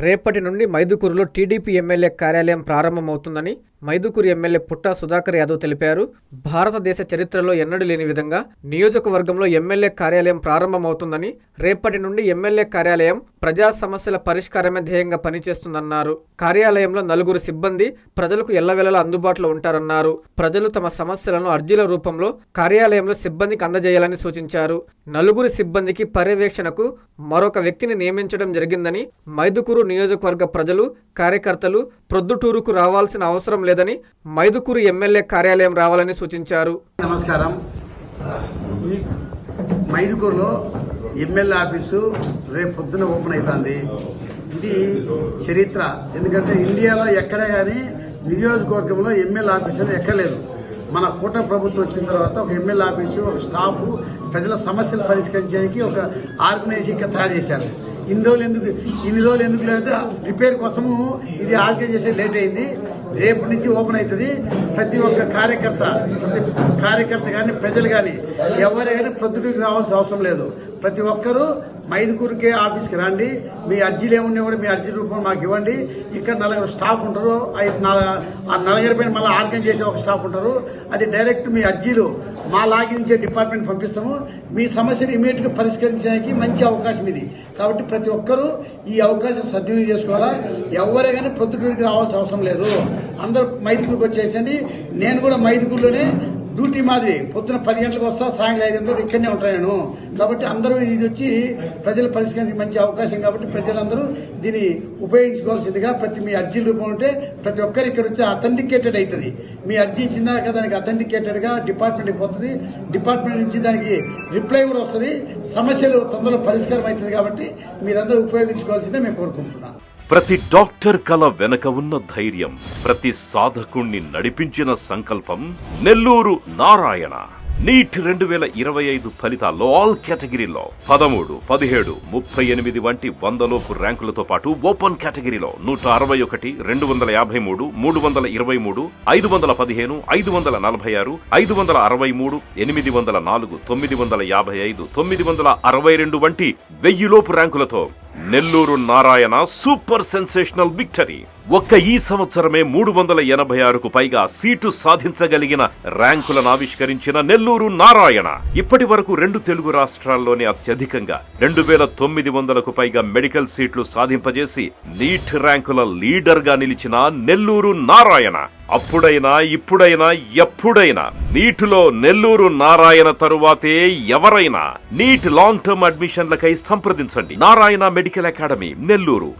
రేపటి నుండి మైదుకూరులో TDP MLA కార్యాలయం ప్రారంభమవుతుందని మైదుకూరు ఎమ్మెల్యే పుట్టా సుధాకర్ యాదవ్ తెలిపారు. భారతదేశ చరిత్రలో ఎన్నడూ లేని విధంగా నియోజకవర్గంలో ఎమ్మెల్యే కార్యాలయం ప్రారంభమవుతుందని, రేపటి నుండి ఎమ్మెల్యే కార్యాలయం ప్రజా సమస్యల పరిష్కారమే ధ్యేయంగా పనిచేస్తుందన్నారు. కార్యాలయంలో 4 సిబ్బంది ప్రజలకు ఎల్లవేళలా అందుబాటులో ఉంటారన్నారు. ప్రజలు తమ సమస్యలను అర్జీల రూపంలో కార్యాలయంలో సిబ్బందికి అందజేయాలని సూచించారు. 4 సిబ్బందికి పర్యవేక్షణకు మరొక వ్యక్తిని నియమించడం జరిగిందని, మైదుకూరు నియోజకవర్గ ప్రజలు, కార్యకర్తలు ప్రొద్దుటూరుకు రావాల్సిన అవసరం లేదని మైదుకూరు ఎమ్మెల్యే కార్యాలయం రావాలని సూచించారు. నమస్కారం. ఈ మైదుకూరులో ఎమ్మెల్యే ఆఫీసు రేపు పొద్దున ఓపెన్ అవుతుంది. ఇది చరిత్ర. ఎందుకంటే ఇండియాలో ఎక్కడే కానీ నియోజకవర్గంలో ఎమ్మెల్యే ఆఫీసు అనేది ఎక్కలేదు. మన కూటమి ప్రభుత్వం వచ్చిన తర్వాత ఒక ఎమ్మెల్యే ఆఫీసు, ఒక స్టాఫ్, ప్రజల సమస్యలు పరిష్కరించడానికి ఒక ఆర్గనైజేషన్ తయారు చేశారు. ఇన్ని రోజులు ఎందుకు లేదంటే రిపేర్ కోసము ఇది ఆర్గనైజేషన్ లేట్ అయింది. రేపు నుంచి ఓపెన్ అవుతుంది. ప్రతి ఒక్క కార్యకర్త కానీ ప్రజలు కానీ ఎవరైనా ప్రొద్దుటూరుకి రావాల్సిన అవసరం లేదు. ప్రతి ఒక్కరూ మైదుకూరుకే ఆఫీస్కి రండి. మీ అర్జీలు ఏమున్నా కూడా మీ అర్జీ రూపంలో మాకు ఇవ్వండి. ఇక్కడ 4 స్టాఫ్ ఉంటారు. ఆ 4 పైన మళ్ళీ ఆర్గనైజ్ చేసే ఒక స్టాఫ్ ఉంటారు. అది డైరెక్ట్ మీ అర్జీలు మా లాగిన్ ఇచ్చే డిపార్ట్మెంట్ పంపిస్తాము. మీ సమస్యను ఇమీడియట్గా పరిష్కరించడానికి మంచి అవకాశం ఇది. కాబట్టి ప్రతి ఒక్కరూ ఈ అవకాశం సద్వినియోగం చేసుకోవాలా. ఎవరైనా ప్రొద్దుటూరుకి రావాల్సిన అవసరం లేదు. అందరూ మైదుకూరుకి వచ్చేసండి. నేను కూడా మైదుకూరులోనే డ్యూటీ మాది. పొద్దున 10 గంటలకు వస్తా, సాయంత్రం 5 గంటలకు ఇక్కడనే ఉంటాను నేను. కాబట్టి అందరూ ఇది వచ్చి ప్రజల పరిష్కరించడానికి మంచి అవకాశం. కాబట్టి ప్రజలందరూ దీన్ని ఉపయోగించుకోవాల్సిందిగా మీ అర్జీ రూపం ఉంటే ప్రతి ఒక్కరు ఇక్కడ వచ్చి అథెంటికేటెడ్ అవుతుంది. మీ అర్జీ ఇచ్చిందాక దానికి అథెంటికేటెడ్గా డిపార్ట్మెంట్కి పోతుంది. డిపార్ట్మెంట్ నుంచి దానికి రిప్లై కూడా వస్తుంది. సమస్యలు తొందరలో పరిష్కారం అవుతుంది. కాబట్టి మీరందరూ ఉపయోగించుకోవాల్సిందే మేము కోరుకుంటున్నాం. ప్రతి డాక్టర్ కల వెనక ఉన్న ధైర్యం, ప్రతి సాధకుణ్ణి నడిపించిన సంకల్పం నెల్లూరు నారాయణ. నీట్ 2025 ఫలితాల్లో ఆల్ కేటగిరీలో 13, 17, 38 వంటి 100లోపు ర్యాంకులతో పాటు ఓపెన్ కేటగిరీలో 161, 253, 323, 515, 546, 563, 804, 955, 962 వంటి 1000లోపు ర్యాంకులతో Nellore Narayana super sensational victory. ఈ సంవత్సరమే 386కు పైగా సీటు సాధించగలిగిన ర్యాంకులను ఆవిష్కరించిన నెల్లూరు నారాయణ ఇప్పటి వరకు 2 తెలుగు రాష్ట్రాల్లోనే అత్యధికంగా 2900కు పైగా మెడికల్ సీట్లు సాధింపజేసి నీట్ ర్యాంకుల లీడర్ గా నిలిచిన నెల్లూరు నారాయణ అప్పుడైనా ఇప్పుడైనా ఎప్పుడైనా నీటిలో నెల్లూరు నారాయణ తరువాతే ఎవరైనా. నీట్ లాంగ్ టర్మ్ అడ్మిషన్లకై సంప్రదించండి. Narayana medical academy, Nellore.